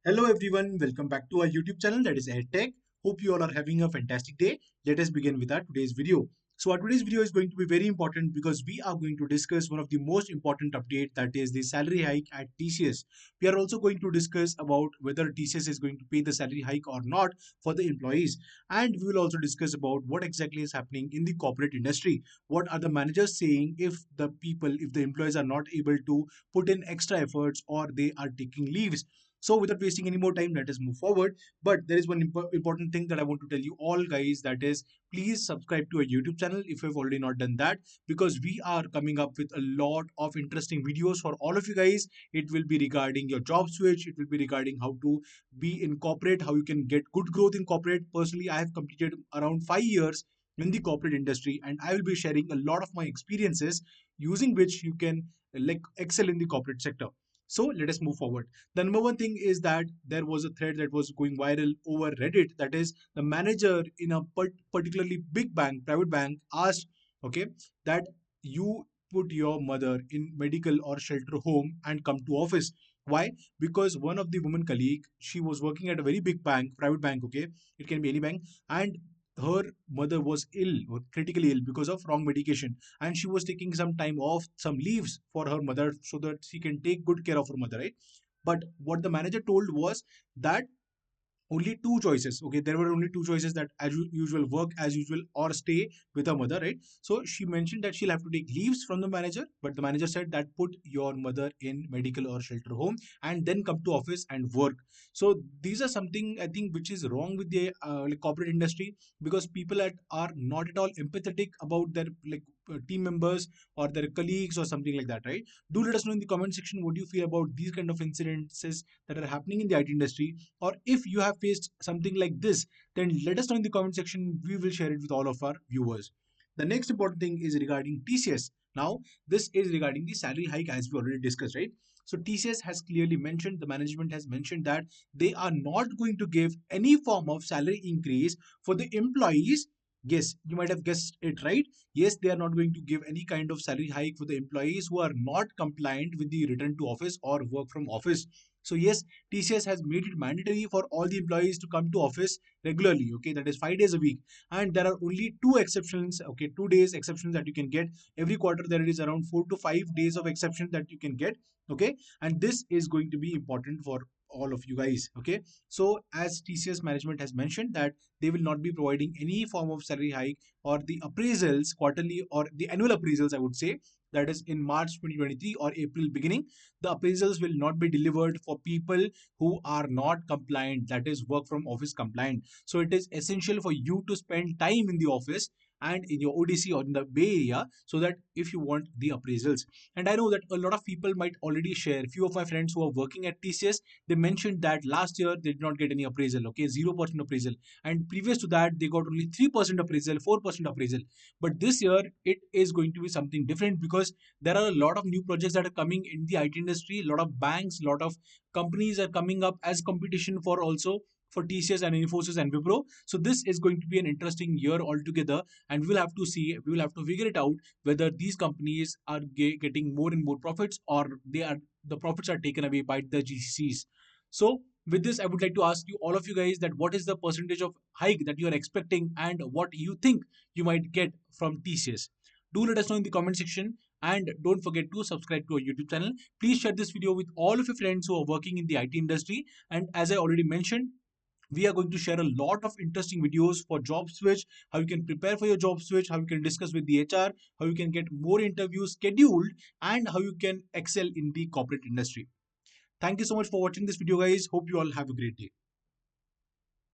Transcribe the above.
Hello everyone, welcome back to our YouTube channel that is EdTech. Hope you all are having a fantastic day. Let us begin with our today's video. So our today's video is going to be very important because we are going to discuss one of the most important update, that is the salary hike at TCS. We are also going to discuss about whether TCS is going to pay the salary hike or not for the employees. And we will also discuss about what exactly is happening in the corporate industry. What are the managers saying if the employees are not able to put in extra efforts or they are taking leaves. So without wasting any more time, let us move forward. But there is one important thing that I want to tell you all guys, that is please subscribe to our YouTube channel if you have already not done that, because we are coming up with a lot of interesting videos for all of you guys. It will be regarding your job switch. It will be regarding how to be in corporate, how you can get good growth in corporate. Personally, I have completed around 5 years in the corporate industry, and I will be sharing a lot of my experiences using which you can excel in the corporate sector. So let us move forward. The number one thing is that there was a thread that was going viral over Reddit. That is, the manager in a particularly big bank, private bank, asked, okay, that you put your mother in medical or shelter home and come to office. Why? Because one of the woman colleague, she was working at a very big bank, private bank, okay, it can be any bank, and her mother was ill or critically ill because of wrong medication, and she was taking some time off, some leaves for her mother so that she can take good care of her mother, right? But what the manager told was that only two choices. Okay, there were only two choices, that as usual, work as usual or stay with her mother, right? So she mentioned that she'll have to take leaves from the manager, but the manager said that put your mother in medical or shelter home and then come to office and work. So these are something I think which is wrong with the corporate industry, because people are not at all empathetic about their team members or their colleagues or something like that, right? Do let us know in the comment section what you feel about these kind of incidences that are happening in the IT industry, or if you have faced something like this, then let us know in the comment section. We will share it with all of our viewers. The next important thing is regarding TCS. Now, this is regarding the salary hike, as we already discussed, right? So TCS has clearly mentioned, the management has mentioned that they are not going to give any form of salary increase for the employees. Yes, you might have guessed it right. Yes, they are not going to give any kind of salary hike for the employees who are not compliant with the return to office or work from office. So yes, TCS has made it mandatory for all the employees to come to office regularly. Okay, that is 5 days a week, and there are only two exceptions. Okay, 2 days exceptions that you can get every quarter. There is around 4 to 5 days of exception that you can get. Okay, and this is going to be important for all of you guys. Okay, so as TCS management has mentioned that they will not be providing any form of salary hike or the appraisals, quarterly or the annual appraisals, I would say, that is in March 2023 or April beginning. The appraisals will not be delivered for people who are not compliant, that is work from office compliant. So it is essential for you to spend time in the office and in your ODC or in the Bay Area, so that if you want the appraisals. And I know that a lot of people might already share. Few of my friends who are working at TCS, they mentioned that last year they did not get any appraisal. Okay, 0% appraisal, and previous to that they got only 3% appraisal, 4% appraisal. But this year it is going to be something different, because there are a lot of new projects that are coming in the IT industry. A lot of banks, a lot of companies are coming up as competition for also for TCS and Infosys and Wipro. So this is going to be an interesting year altogether, and we will have to see, we will have to figure it out whether these companies are getting more and more profits, or the profits are taken away by the GCCs. So with this, I would like to ask you, all of you guys, that what is the percentage of hike that you are expecting and what you think you might get from TCS. Do let us know in the comment section, and don't forget to subscribe to our YouTube channel. Please share this video with all of your friends who are working in the IT industry. And as I already mentioned, we are going to share a lot of interesting videos for job switch, how you can prepare for your job switch, how you can discuss with the HR, how you can get more interviews scheduled, and how you can excel in the corporate industry. Thank you so much for watching this video, guys. Hope you all have a great day.